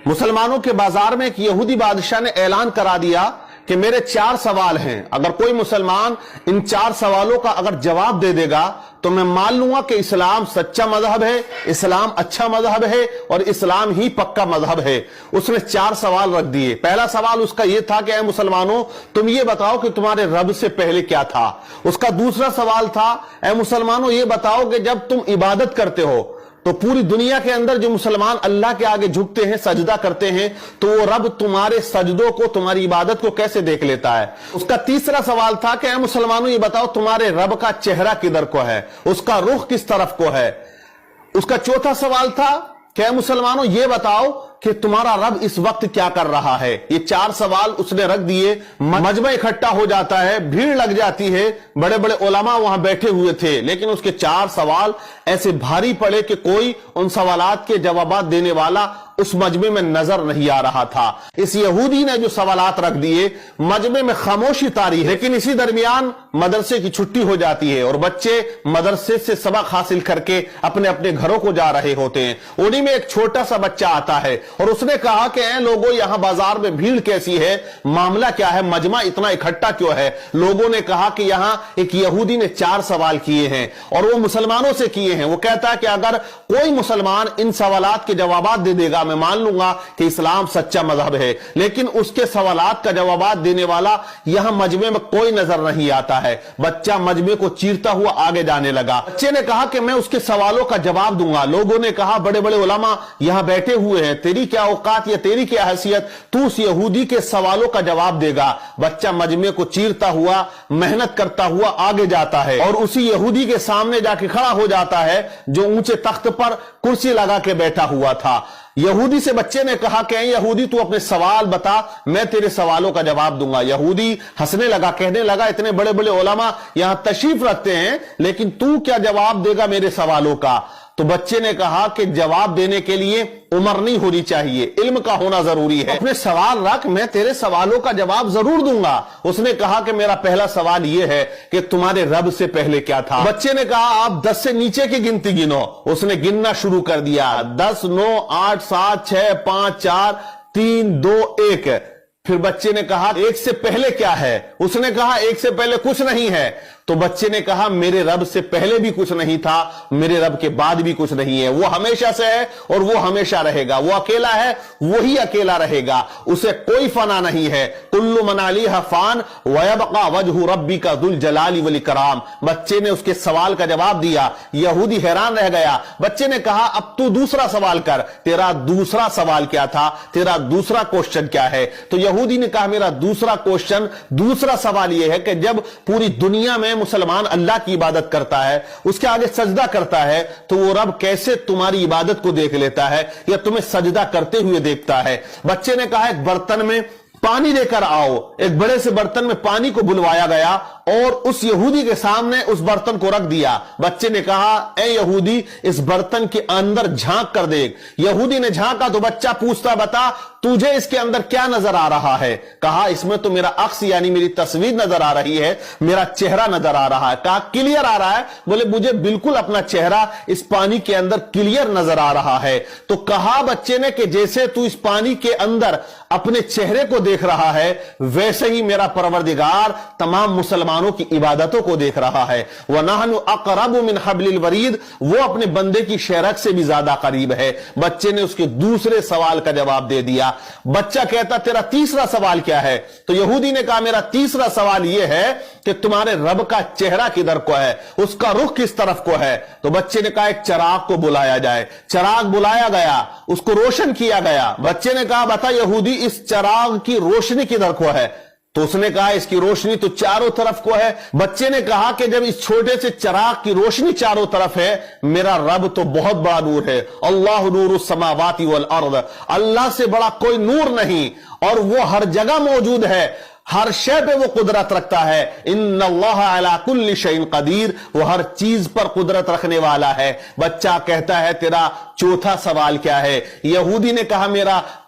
مسلمانوں کے بازار میں ایک یہودی بادشاہ نے اعلان کرا دیا کہ میرے 4 سوال ہیں، اگر کوئی مسلمان ان 4 سوالوں کا اگر جواب دے دے گا تو میں مان لوں گا کہ اسلام سچا مذہب ہے، اسلام اچھا مذہب ہے اور اسلام ہی پکا مذہب ہے۔ اس نے 4 سوال رکھ دیے۔ پہلا سوال اس کا یہ تھا کہ اے مسلمانوں تم یہ بتاؤ کہ تمہارے رب سے پہلے کیا تھا۔ اس کا دوسرا سوال تھا اے مسلمانوں یہ بتاؤ کہ جب تم عبادت کرتے ہو تو پوری دنیا کے اندر جو مسلمان اللہ کے آگے جھکتے ہیں، سجدہ کرتے ہیں، تو وہ رب تمہارے سجدوں کو، تمہاری عبادت کو کیسے دیکھ لیتا ہے۔ اس کا تیسرا سوال تھا کہ اے مسلمانوں یہ بتاؤ تمہارے رب کا چہرہ کدھر کو ہے، اس کا رخ کس طرف کو ہے۔ اس کا چوتھا سوال تھا کہ اے مسلمانوں یہ بتاؤ کہ تمہارا رب اس وقت کیا کر رہا ہے۔ یہ 4 سوال اس نے رکھ دیے۔ مجمع اکٹھا ہو جاتا ہے، بھیڑ لگ جاتی ہے، بڑے بڑے علماء وہاں بیٹھے ہوئے تھے، لیکن اس کے 4 سوال ایسے بھاری پڑے کہ کوئی ان سوالات کے جوابات دینے والا اس مجمع میں نظر نہیں آ رہا تھا۔ اس یہودی نے جو سوالات رکھ دیے، مجمع میں خاموشی طاری ہے، لیکن اسی درمیان مدرسے کی چھٹی ہو جاتی ہے اور بچے مدرسے سے سبق حاصل کر کے اپنے اپنے گھروں کو جا رہے ہوتے ہیں۔ انہی میں ایک چھوٹا سا بچہ آتا ہے اور اس نے کہا کہ اے لوگوں یہاں بازار میں بھیڑ کیسی ہے، معاملہ کیا ہے، مجمع اتنا اکٹھا کیوں ہے۔ لوگوں نے کہا کہ یہاں ایک یہودی نے 4 سوال کیے ہیں اور وہ مسلمانوں سے کیے ہیں۔ وہ کہتا ہے کہ اگر کوئی مسلمان ان سوالات کے جوابات دے دے گا میں مان لوں گا کہ اسلام سچا مذہب ہے، لیکن اس کے سوالات کا جوابات دینے والا یہاں مجمع میں کوئی نظر نہیں آتا ہے۔ بچہ مجمع کو چیرتا ہوا آگے جانے لگا۔ بچے نے کہا کہ میں اس کے سوالوں کا جواب دوں گا۔ لوگوں نے کہا بڑے بڑے علماء یہاں بیٹھے ہوئے ہیں، تیری کیا اوقات یا تیری کیا حیثیت، تو اس یہودی کے سوالوں کا جواب دے گا۔ بچہ مجمع کو چیرتا ہوا، محنت کرتا ہوا آگے جاتا ہے اور اسی یہودی کے سامنے جا کے کھڑا ہو جاتا ہے جو اونچے تخت پر کرسی لگا کے بیٹھا ہوا تھا۔ یہودی سے بچے نے کہا کہ اے یہودی تو اپنے سوال بتا، میں تیرے سوالوں کا جواب دوں گا۔ یہودی ہنسنے لگا، کہنے لگا اتنے بڑے بڑے علماء یہاں تشریف رکھتے ہیں، لیکن تو کیا جواب دے گا میرے سوالوں کا۔ تو بچے نے کہا کہ جواب دینے کے لیے عمر نہیں ہونی چاہیے، علم کا ہونا ضروری ہے۔ اپنے سوال رکھ، میں تیرے سوالوں کا جواب ضرور دوں گا۔ اس نے کہا کہ میرا پہلا سوال یہ ہے کہ تمہارے رب سے پہلے کیا تھا۔ بچے نے کہا آپ 10 سے نیچے کی گنتی گنو۔ اس نے گننا شروع کر دیا، 10 9 8 7 6 5 4 3 2 1۔ پھر بچے نے کہا 1 سے پہلے کیا ہے۔ اس نے کہا 1 سے پہلے کچھ نہیں ہے۔ تو بچے نے کہا میرے رب سے پہلے بھی کچھ نہیں تھا، میرے رب کے بعد بھی کچھ نہیں ہے، وہ ہمیشہ سے ہے اور وہ ہمیشہ رہے گا، وہ اکیلا ہے وہی اکیلا رہے گا، اسے کوئی فنا نہیں ہے۔ کل من علیہا فان ویبقى وجہ ربک ذو الجلال والاکرام۔ بچے نے اس کے سوال کا جواب دیا۔ یہودی حیران رہ گیا۔ بچے نے کہا اب تو دوسرا سوال کر، تیرا دوسرا سوال کیا تھا، تیرا دوسرا کوشچن کیا ہے۔ تو یہودی نے کہا میرا دوسرا کوشچن، دوسرا سوال یہ ہے کہ جب پوری دنیا میں مسلمان اللہ کی عبادت کرتا ہے، اس کے آگے سجدہ کرتا ہے، تو وہ رب کیسے تمہاری عبادت کو دیکھ لیتا ہے یا تمہیں سجدہ کرتے ہوئے دیکھتا ہے۔ بچے نے کہا ایک برتن میں پانی لے کر آؤ۔ ایک بڑے سے برتن میں پانی کو بلوایا گیا اور اس یہودی کے سامنے اس برتن کو رکھ دیا۔ بچے نے کہا اے یہودی اس برتن کے اندر جھانک کر دیکھ۔ یہودی نے جھانکا تو بچہ پوچھتا بتا تجھے اس کے اندر کیا نظر آ رہا ہے۔ کہا اس میں تو میرا عکس یعنی میری تصویر نظر آ رہی ہے، میرا چہرہ نظر آ رہا ہے۔ کہا کلیئر آ رہا ہے؟ بولے مجھے بالکل اپنا چہرہ اس پانی کے اندر کلیئر نظر آ رہا ہے۔ تو کہا بچے نے کہ جیسے تو اس پانی کے اندر اپنے چہرے کو دیکھ رہا ہے، ویسے ہی میرا پروردگار تمام مسلمانوں کی عبادتوں کو دیکھ رہا ہے۔ وَنَحْنُ أَقْرَبُ مِنْ حَبْلِ الْوَرِيدِ، وہ اپنے بندے کی شہرک سے بھی زیادہ قریب ہے۔ بچے نے اس کے دوسرے سوال کا جواب دے دیا۔ بچہ کہتا تیرا تیسرا سوال کیا ہے؟ تو یہودی نے کہا میرا تیسرا سوال یہ ہے کہ تمہارے رب کا چہرہ کدھر کو ہے، اس کا رخ کس طرف کو ہے۔ تو بچے نے کہا ایک چراغ کو بلایا جائے۔ چراغ بلایا گیا، اس کو روشن کیا گیا۔ بچے نے کہا بتا یہودی اس چراغ کی روشنی کدھر کو ہے۔ تو اس نے کہا اس کی روشنی تو چاروں طرف کو ہے۔ بچے نے کہا کہ جب اس چھوٹے سے چراغ کی روشنی چاروں طرف ہے، میرا رب تو بہت بڑا نور ہے۔ اللہ نور السماوات والارض، اللہ سے بڑا کوئی نور نہیں، اور وہ ہر جگہ موجود ہے، ہر شے پہ وہ قدرت رکھتا ہے۔ ان اللہ علی کل شیء قدیر، وہ ہر چیز پر قدرت رکھنے والا ہے۔ بچہ کہتا ہے تیرا چوتھا سوال کیا ہے؟ یہودی نے کہا میرا